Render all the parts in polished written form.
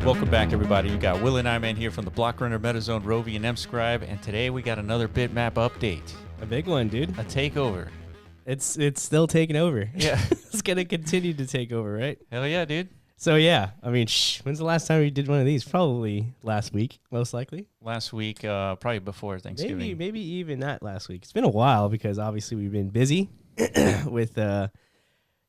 Welcome back, everybody. You got Will and I Man here from the Block Runner, MetaZone, Rovi, and Inscribed, and today we got another Bitmap update. A big one, dude. A takeover. It's still taking over. Yeah. It's going to continue to take over, right? Hell yeah, dude. So, yeah. I mean, when's the last time we did one of these? Probably last week, most likely. Last week, probably before Thanksgiving. Maybe even not last week. It's been a while because obviously we've been busy with, the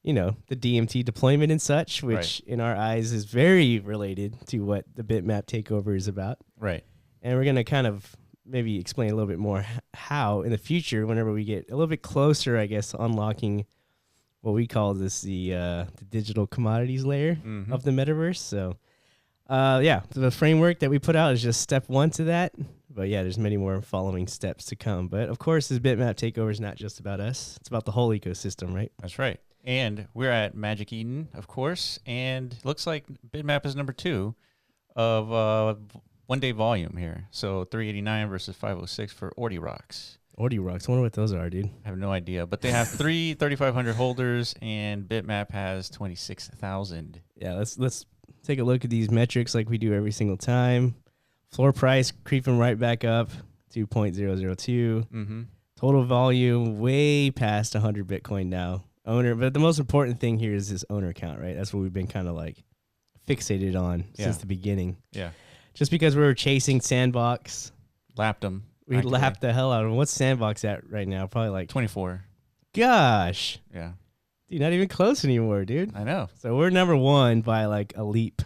DMT deployment and such, which in our eyes is very related to what the Bitmap takeover is about. Right. And we're going to kind of maybe explain a little bit more how in the future, whenever we get a little bit closer, I guess, unlocking what we call this the digital commodities layer of the metaverse. So, the framework that we put out is just step one to that. But yeah, there's many more following steps to come. But of course, this Bitmap takeover is not just about us. It's about the whole ecosystem, right? That's right. And we're at Magic Eden, of course, and looks like Bitmap is number 2 of one-day volume here. So 389 versus 506 for Ordi Rocks. Ordi Rocks. I wonder what those are, dude. I have no idea. But they have 3,500 holders, and Bitmap has 26,000. Yeah, let's take a look at these metrics like we do every single time. Floor price creeping right back up, 2.002. Total volume way past 100 Bitcoin now. Owner, but the most important thing here is this owner count, right? That's what we've been kind of like fixated on since the beginning. Yeah. Just because we were chasing Sandbox. Lapped them. We lapped the hell out of them. What's Sandbox at right now? Probably like 24. Gosh. Yeah. Dude, not even close anymore, dude. I know. So we're number 1 by like a leap.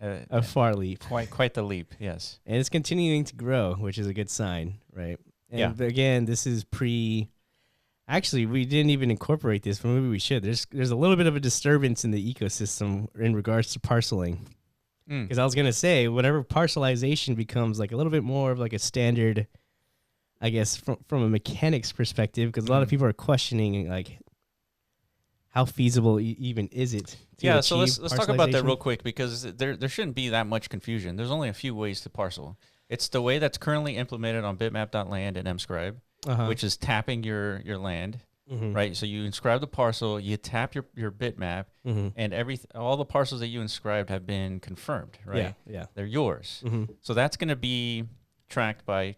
A far leap. Quite the leap, yes. And it's continuing to grow, which is a good sign, right? And again, this is Actually, we didn't even incorporate this, but maybe we should. There's a little bit of a disturbance in the ecosystem in regards to parceling. Because I was going to say, whenever parcelization becomes like a little bit more of like a standard, I guess, from a mechanics perspective, because a lot of people are questioning like how feasible even is it to so let's talk about that real quick, because there shouldn't be that much confusion. There's only a few ways to parcel. It's the way that's currently implemented on bitmap.land and Inscribed. Which is tapping your land, right? So you inscribe the parcel, you tap your bitmap, and all the parcels that you inscribed have been confirmed, right? Yeah. They're yours. So that's going to be tracked by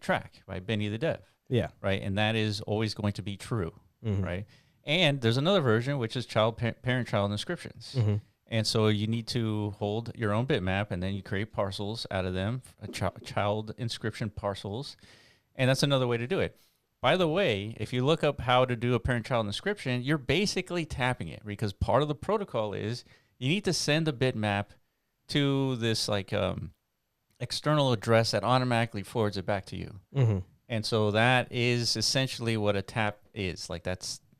Benny the Dev. Yeah. Right? And that is always going to be true, right? And there's another version, which is parent-child inscriptions. And so you need to hold your own bitmap, and then you create parcels out of them, child inscription parcels. And that's another way to do it. By the way, if you look up how to do a parent-child inscription, you're basically tapping it, because part of the protocol is you need to send the bitmap to this like external address that automatically forwards it back to you. And so that is essentially what a tap is. Like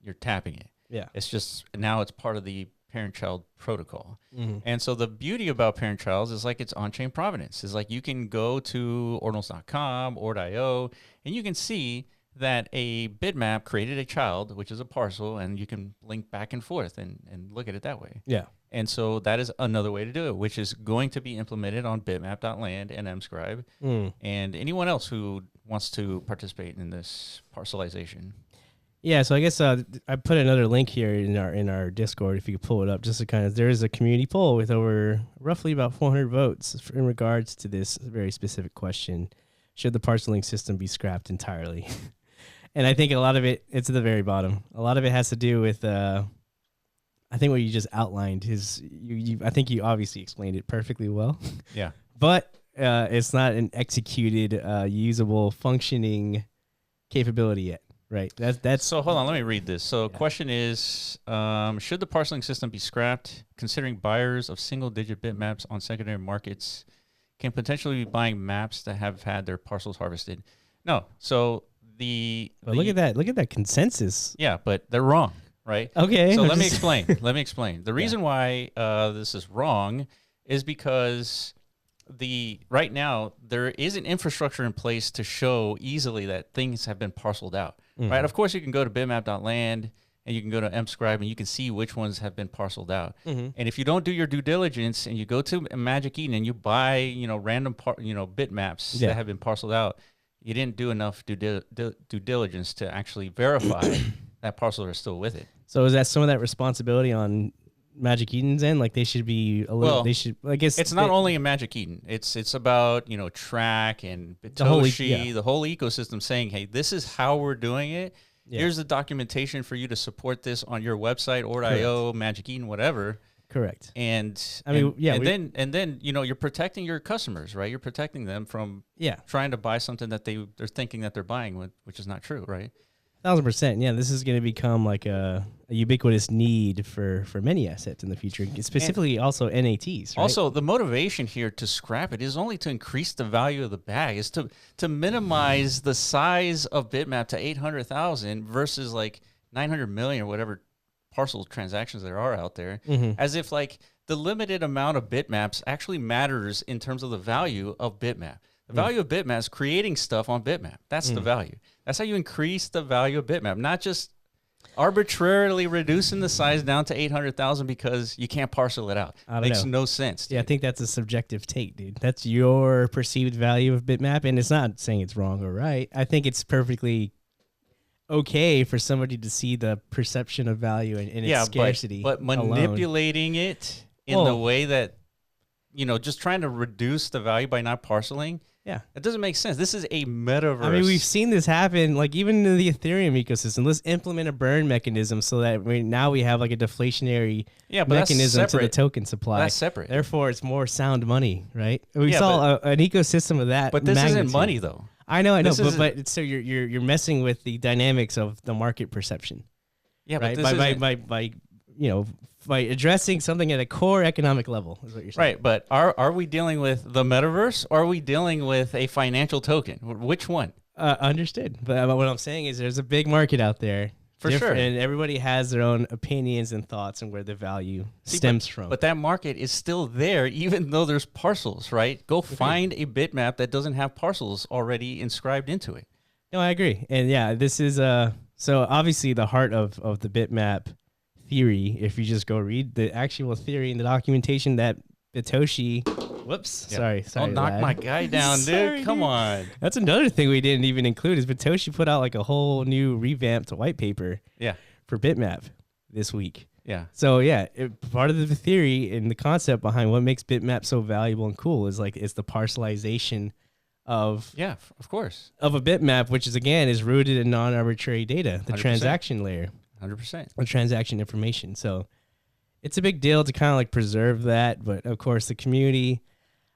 you're tapping it. Yeah. It's just now it's part of the parent-child protocol. And so the beauty about parent-child is like it's on-chain provenance. It's like you can go to ordinals.com, Ord.io, and you can see that a bitmap created a child, which is a parcel, and you can link back and forth and look at it that way. Yeah. And so that is another way to do it, which is going to be implemented on bitmap.land and Inscribed, and anyone else who wants to participate in this parcelization. Yeah, so I guess I put another link here in our Discord, if you could pull it up, just to kind of, there is a community poll with over roughly about 400 votes in regards to this very specific question. Should the parceling system be scrapped entirely? And I think a lot of it's at the very bottom. A lot of it has to do with, I think what you just outlined is, I think you obviously explained it perfectly well. Yeah. But it's not an executed, usable, functioning capability yet, right? That's. So hold on, let me read this. So question is, should the parceling system be scrapped, considering buyers of single-digit bitmaps on secondary markets can potentially be buying maps that have had their parcels harvested? No. So look at that consensus. Yeah, but they're wrong, right? Okay. So let me explain. The reason why this is wrong is because right now there is an infrastructure in place to show easily that things have been parceled out, right? Of course, you can go to bitmap.land and you can go to Inscribed and you can see which ones have been parceled out. And if you don't do your due diligence and you go to Magic Eden and you buy, random bitmaps that have been parceled out, you didn't do enough due diligence to actually verify that parcels are still with it. So is that some of that responsibility on Magic Eden's end, like they should be a little. They should. I guess it's not only a Magic Eden. It's about Track and Vitoshi, the whole ecosystem saying, hey, this is how we're doing it. Yeah. Here's the documentation for you to support this on your website, Or.io, Magic Eden, whatever. Correct. And then you're protecting your customers, right? You're protecting them from trying to buy something that they're thinking that they're buying, which is not true, right? 1,000%. Yeah, this is going to become like a ubiquitous need for many assets in the future, specifically also NATs. Right? Also, the motivation here to scrap it is only to increase the value of the bag, is to minimize the size of Bitmap to 800,000 versus like 900 million or whatever parcel transactions there are out there, as if like the limited amount of bitmaps actually matters in terms of the value of Bitmap. The value of Bitmap is creating stuff on Bitmap. That's the value. That's how you increase the value of Bitmap, not just arbitrarily reducing the size down to 800,000 because you can't parcel it out. Makes no sense. Dude. Yeah, I think that's a subjective take, dude. That's your perceived value of Bitmap, and it's not saying it's wrong or right. I think it's perfectly okay for somebody to see the perception of value and its scarcity. But manipulating it in the way that, just trying to reduce the value by not parceling, it doesn't make sense. This is a metaverse. I mean, we've seen this happen, like even in the Ethereum ecosystem. Let's implement a burn mechanism so that now we have like a deflationary mechanism to the token supply. That's separate. Therefore, it's more sound money, right? We saw an ecosystem of that. But this isn't money, though. I know, but so you're messing with the dynamics of the market perception. Yeah, right? But by addressing something at a core economic level is what you're saying. Right, but are we dealing with the metaverse or are we dealing with a financial token? Which one? Understood. But what I'm saying is there's a big market out there. For sure. And everybody has their own opinions and thoughts on where the value stems from. But that market is still there even though there's parcels, right? Go find a bitmap that doesn't have parcels already inscribed into it. No, I agree. And this is so obviously the heart of the bitmap theory, if you just go read the actual theory and the documentation that Vitoshi, sorry, don't knock my guy down, dude. Sorry, Come on. That's another thing we didn't even include is Vitoshi put out like a whole new revamped white paper for Bitmap this week. Yeah. So part of the theory and the concept behind what makes Bitmap so valuable and cool is it's the parcelization of of course, of a bitmap, which is rooted in non-arbitrary data, the 100%. Transaction layer. 100%. Or transaction information. So it's a big deal to kind of like preserve that. But of course, the community,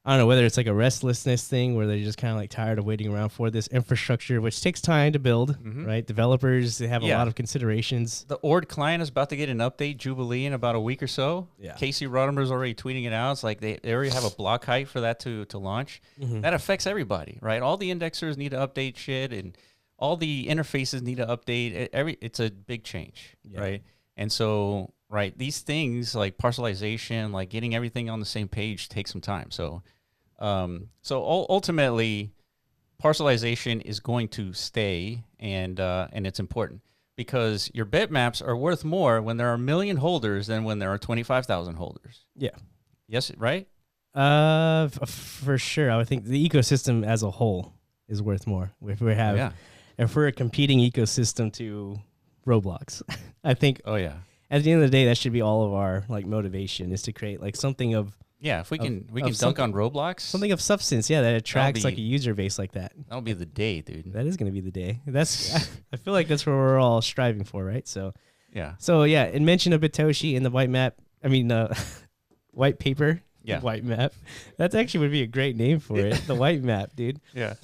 I don't know whether it's like a restlessness thing where they're just kind of like tired of waiting around for this infrastructure, which takes time to build, right? Developers, they have a lot of considerations. The ORD client is about to get an update, Jubilee, in about a week or so. Yeah. Casey Rodimer's already tweeting it out. It's like they already have a block height for that to launch. That affects everybody, right? All the indexers need to update shit and all the interfaces need to update. It's a big change, right? And so, these things like parcelization, like getting everything on the same page takes some time. So, ultimately, parcelization is going to stay, and it's important because your bitmaps are worth more when there are 1 million holders than when there are 25,000 holders. Yeah. Yes, right? For sure. I would think the ecosystem as a whole is worth more if we have. If we're a competing ecosystem to Roblox, I think. Oh yeah. At the end of the day, that should be all of our like motivation is to create like something of. Yeah, if we can dunk on Roblox, something of substance. Yeah, that attracts like a user base like that. That'll be the day, dude. That is going to be the day. That's. I feel like that's what we're all striving for, right? So. Yeah. So in mention of Vitoshi in the white map. I mean, white paper. Yeah. White map. That actually would be a great name for it. The white map, dude. Yeah.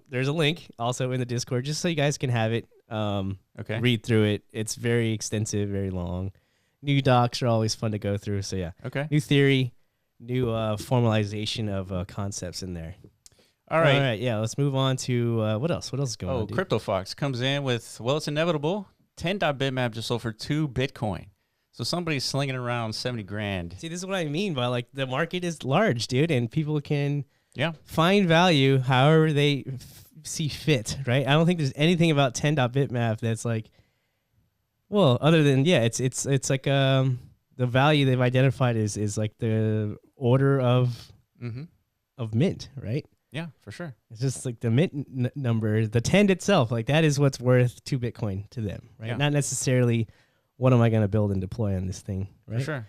There's a link also in the Discord just so you guys can have it. Okay. Read through it. It's very extensive, very long. New docs are always fun to go through. So yeah. Okay. New theory, new formalization of concepts in there. All right. All right. Yeah. Let's move on to what else? What else is going on? Dude? CryptoFox comes in with it's inevitable. 10.bitmap just sold for 2 Bitcoin. So somebody's slinging around 70 grand. See, this is what I mean by like the market is large, dude, and people can find value however they see fit, right? I don't think there's anything about 10.bitmap that's like, well, other than it's like the value they've identified is like the order of mint, right? Yeah, for sure. It's just like the mint number, the 10 itself, like that is what's worth 2 Bitcoin to them, right? Yeah. Not necessarily what am I going to build and deploy on this thing, right? For sure.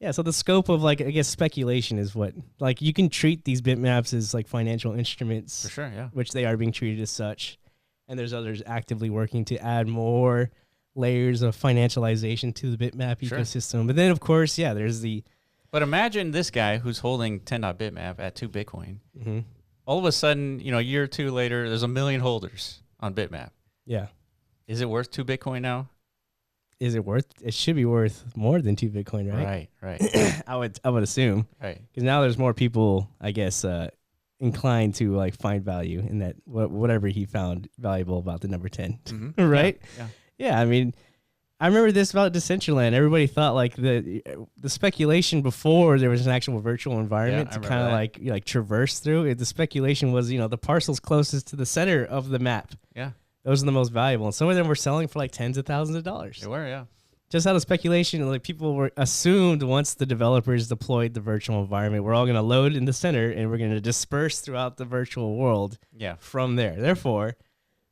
Yeah, so the scope of like I guess speculation is what like you can treat these bitmaps as like financial instruments For sure, yeah. which they are being treated as such. And there's others actively working to add more layers of financialization to the bitmap ecosystem. But then of course, yeah, there's the But imagine this guy who's holding 10.bitmap at 2 Bitcoin. All of a sudden, a year or two later, there's 1 million holders on Bitmap. Yeah. Is it worth 2 Bitcoin now? Is it worth? It should be worth more than 2 Bitcoin, right? Right. I would assume. Right. Because now there's more people, I guess, inclined to like find value in that whatever he found valuable about the number 10, right? Yeah. I mean, I remember this about Decentraland. Everybody thought like the speculation before there was an actual virtual environment to kind of like traverse through. The speculation was the parcels closest to the center of the map. Yeah. Those are the most valuable. And some of them were selling for like tens of thousands of dollars. They were, yeah. Just out of speculation, like people were assumed once the developers deployed the virtual environment, we're all going to load in the center and we're going to disperse throughout the virtual world from there. Therefore,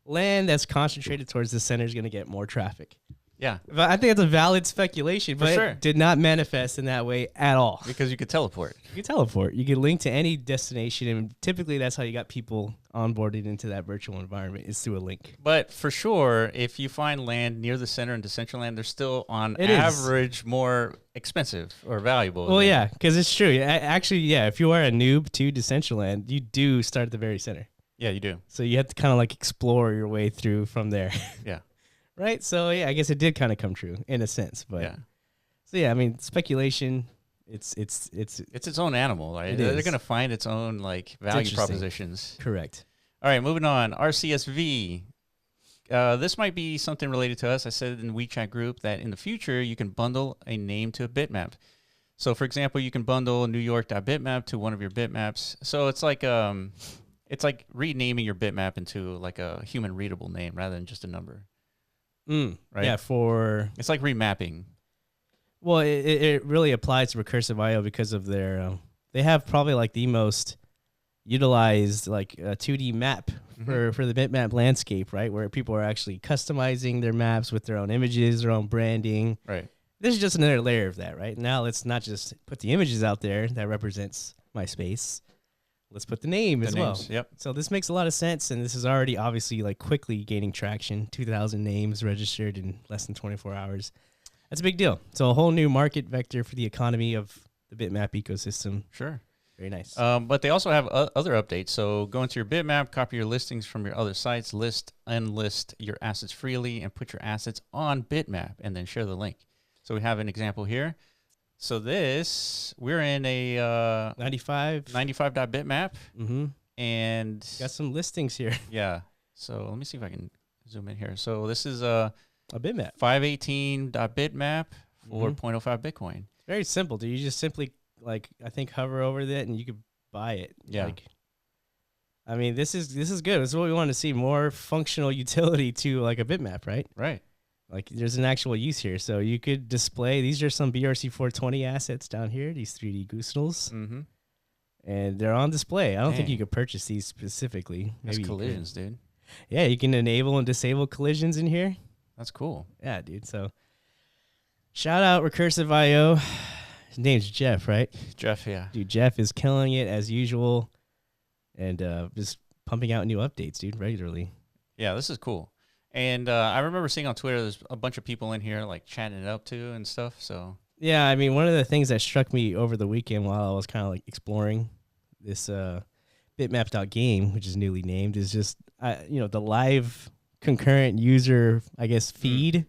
land that's concentrated towards the center is going to get more traffic. Yeah. But I think it's a valid speculation, but it did not manifest in that way at all. Because you could teleport. You could teleport. You could link to any destination, and typically that's how you got people onboarded into that virtual environment is through a link. But for sure, if you find land near the center in Decentraland, they're still on average more expensive or valuable. Well, yeah, because it's true. Actually, if you are a noob to Decentraland, you do start at the very center. Yeah, you do. So you have to kind of like explore your way through from there. Yeah. Right? So, yeah, I guess it did kind of come true in a sense. But so, yeah, I mean, speculation, it's its own animal. Right? They're going to find its own like value propositions. Correct. All right, moving on. RCSV. This might be something related to us. I said in the WeChat group that in the future, you can bundle a name to a bitmap. So, for example, you can bundle New York.bitmap to one of your bitmaps. So it's like renaming your bitmap into like a human readable name rather than just a number. Right? Yeah, it's like remapping. Well, it really applies to RCSVIO because of their they have probably like the most utilized like 2D map for the bitmap landscape, right? Where people are actually customizing their maps with their own images, their own branding. Right. This is just another layer of that, right? Now let's not just put the images out there that represents my space. Let's put the name as well. Yep. So this makes a lot of sense, and this is already obviously like quickly gaining traction. 2,000 names registered in less than 24 hours. That's a big deal. So a whole new market vector for the economy of the bitmap ecosystem. Sure. Very nice. But they also have other updates. So go into your bitmap, copy your listings from your other sites, list, unlist your assets freely, and put your assets on Bitmap, and then share the link. So we have an example here. So we're in a 95.bitmap. And got some listings here. Yeah. So let me see if I can zoom in here. So this is a bitmap. 518.bitmap for 0.05 Bitcoin. It's very simple. Do you just simply I think hover over that and you could buy it. Yeah. I mean, this is good. This is what we want to see, more functional utility to like a bitmap, right? Right. Like there's an actual use here. So you could display, these are some BRC420 assets down here, these 3D goosnels. And they're on display. I don't think you could purchase these specifically. Maybe that's collisions, dude. Yeah, you can enable and disable collisions in here. That's cool. Yeah, dude. So shout out RCSVIO. His name's Jeff, right? Jeff, yeah. Dude, Jeff is killing it as usual and just pumping out new updates, dude, regularly. Yeah, this is cool. And I remember seeing on Twitter, there's a bunch of people in here like chatting it up too and stuff. So yeah, I mean, one of the things that struck me over the weekend while I was kind of like exploring this bitmap.game, which is newly named, is just the live concurrent user, I guess, feed.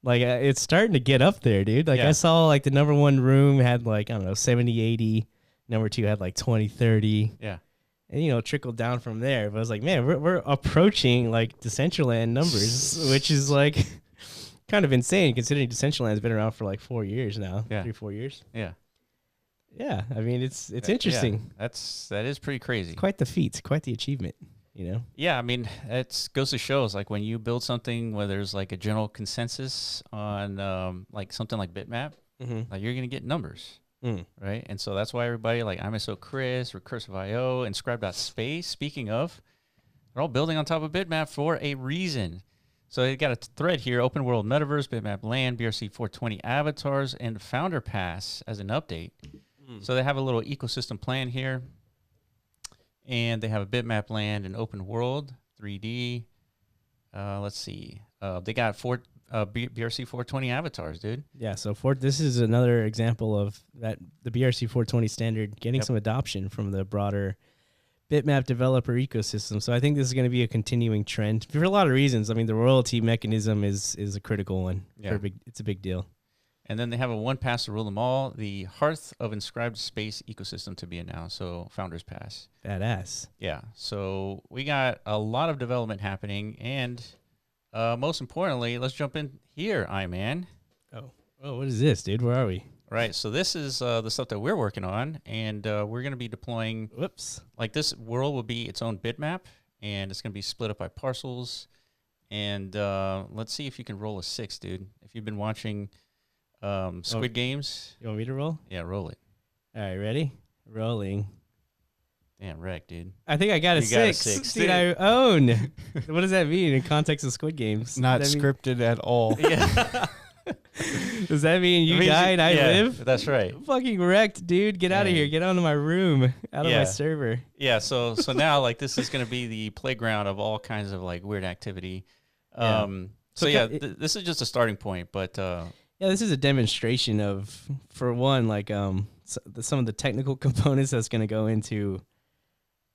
Like it's starting to get up there, dude. Like I saw like the number one room had like, I don't know, 70, 80. Number two had like 20, 30. Yeah. And, trickled down from there. But I was like, man, we're approaching like Decentraland numbers, which is like kind of insane considering Decentraland's been around for like 4 years now. Yeah. 3-4 years. Yeah. Yeah. I mean, it's interesting. Yeah. That is pretty crazy. It's quite the feat, quite the achievement, Yeah. I mean, it goes to show like when you build something where there's like a general consensus on like something like Bitmap, like you're going to get numbers. Right. And so that's why everybody like IMSO Chris, RCSVIO, Inscribed.Space, speaking of, they're all building on top of Bitmap for a reason. So they got a thread here: open world metaverse, bitmap land, BRC 420 avatars, and founder pass as an update. So they have a little ecosystem plan here, and they have a bitmap land and open world 3D. Let's see. They got BRC 420 avatars, dude. Yeah. So this is another example of that the BRC 420 standard getting some adoption from the broader bitmap developer ecosystem. So I think this is going to be a continuing trend for a lot of reasons. I mean, the royalty mechanism is a critical one. Yeah. It's a big deal. And then they have a one pass to rule them all, the Hearth of Inscribed.Space ecosystem to be announced. So Founders Pass. Badass. Yeah. So we got a lot of development happening. And most importantly, let's jump in here, Iman. Oh, what is this, dude? Where are we? Right. So this is the stuff that we're working on. And we're going to be deploying. Whoops. Like this world will be its own bitmap. And it's going to be split up by parcels. And let's see if you can roll a 6, dude. If you've been watching Squid Games. You want me to roll? Yeah, roll it. All right, ready? Rolling. Damn, wreck, dude. I think I got a 6. Dude, I own. What does that mean in context of Squid Games? Not scripted at all. Yeah. Does that mean you died, I live? That's right. Fucking wrecked, dude. Get out of here. Get out of my room. Out of my server. Yeah, so now, like, this is going to be the playground of all kinds of, like, weird activity. This is just a starting point, but... yeah, this is a demonstration of, for one, like some of the technical components that's going to go into,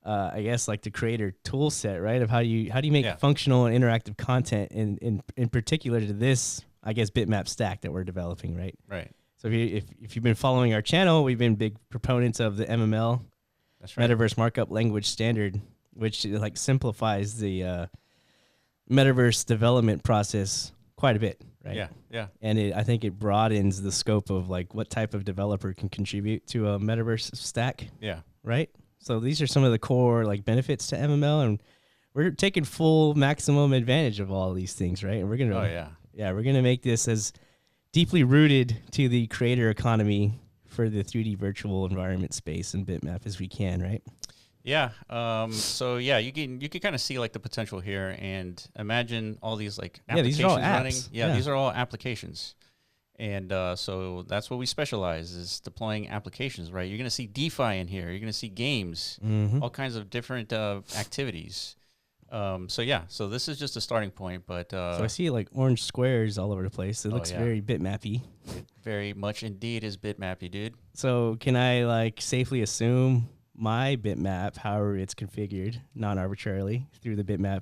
I guess, like the creator tool set, right? Of how do you make functional and interactive content in particular to this, I guess, bitmap stack that we're developing, right? Right. So if you've been following our channel, we've been big proponents of the MML, that's right, Metaverse Markup Language Standard, which like simplifies the Metaverse development process quite a bit, right? Yeah, yeah. And I think it broadens the scope of like what type of developer can contribute to a Metaverse stack. Yeah. Right? So these are some of the core like benefits to MML, and we're taking full maximum advantage of all of these things, right? And we're gonna we're gonna make this as deeply rooted to the creator economy for the 3D virtual environment space and bitmap as we can, right? Yeah. So yeah, you can kind of see like the potential here, and imagine all these like applications these are all running. apps. Yeah, these are all applications, and so that's what we specialize is deploying applications. Right. You're gonna see DeFi in here. You're gonna see games, all kinds of different activities. So this is just a starting point, but so I see like orange squares all over the place. It looks very bitmappy. It very much indeed is bitmappy, dude. So can I like safely assume my bitmap, however it's configured, non-arbitrarily through the bitmap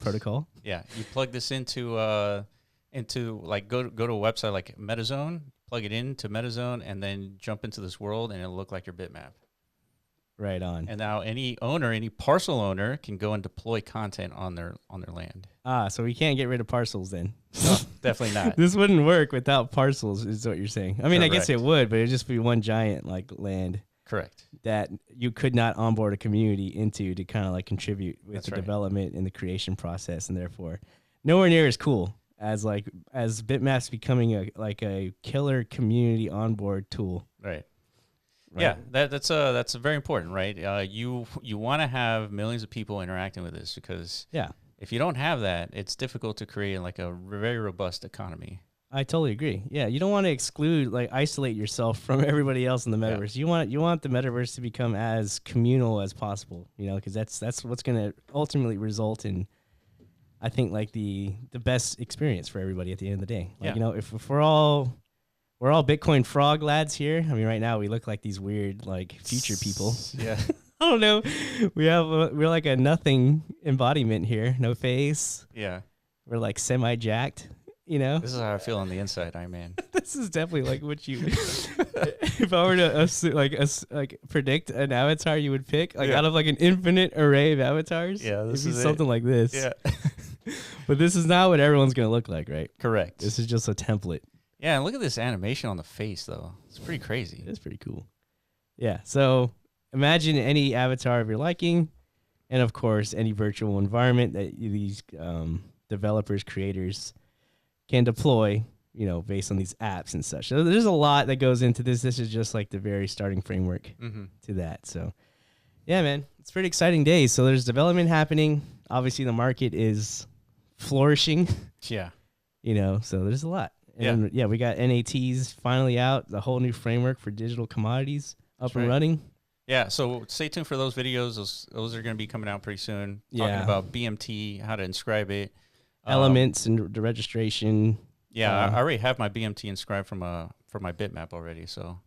protocol? Yeah, you plug this into like go to a website like MetaZone, plug it into MetaZone, and then jump into this world, and it'll look like your bitmap. Right on. And now any parcel owner can go and deploy content on their land. So we can't get rid of parcels then? No, definitely not. This wouldn't work without parcels, is what you're saying. I mean, Correct. I guess it would, but it'd just be one giant like land. Correct. That you could not onboard a community into to kind of like contribute with the development and the creation process, and therefore nowhere near as cool as bitmaps becoming a killer community onboard tool. Right. Yeah, that's very important, right? You want to have millions of people interacting with this because if you don't have that, it's difficult to create like a very robust economy. I totally agree. Yeah, you don't want to isolate yourself from everybody else in the metaverse. Yeah. You want the metaverse to become as communal as possible, because that's what's going to ultimately result in, I think, like the best experience for everybody at the end of the day. Like, if we're all Bitcoin frog lads here. I mean, right now we look like these weird like future people. Yeah. I don't know. We're like a nothing embodiment here. No face. Yeah. We're like semi jacked. This is how I feel on the inside, man. This is definitely like what you. If I were to predict an avatar you would pick, out of like an infinite array of avatars, this it'd is be something like this. Yeah. But this is not what everyone's gonna look like, right? Correct. This is just a template. Yeah, and look at this animation on the face, though. It's pretty crazy. It's pretty cool. Yeah. So imagine any avatar of your liking, and of course any virtual environment that these developers, creators can deploy, based on these apps and such. So there's a lot that goes into this. This is just like the very starting framework to that. So yeah, man, it's pretty exciting days. So there's development happening. Obviously the market is flourishing. Yeah. So there's a lot. And we got NATs finally out, the whole new framework for digital commodities up and running. Yeah, so stay tuned for those videos. Those are going to be coming out pretty soon. Talking about BMT, how to inscribe it. Elements and the registration. Yeah, I already have my BMT inscribed for my bitmap already. So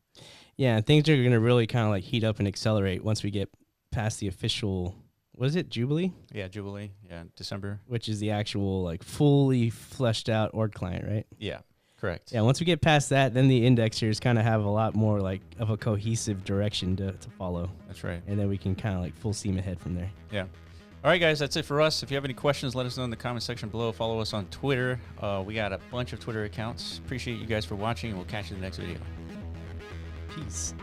yeah, things are going to really kind of like heat up and accelerate once we get past the official, what is it, Jubilee? Yeah, Jubilee. Yeah, December. Which is the actual like fully fleshed out org client, right? Yeah. Correct. Yeah, once we get past that, then the indexers kind of have a lot more like of a cohesive direction to follow. That's right. And then we can kind of like full steam ahead from there. Yeah. All right, guys, that's it for us. If you have any questions, let us know in the comment section below. Follow us on Twitter. We got a bunch of Twitter accounts. Appreciate you guys for watching, and we'll catch you in the next video. Peace.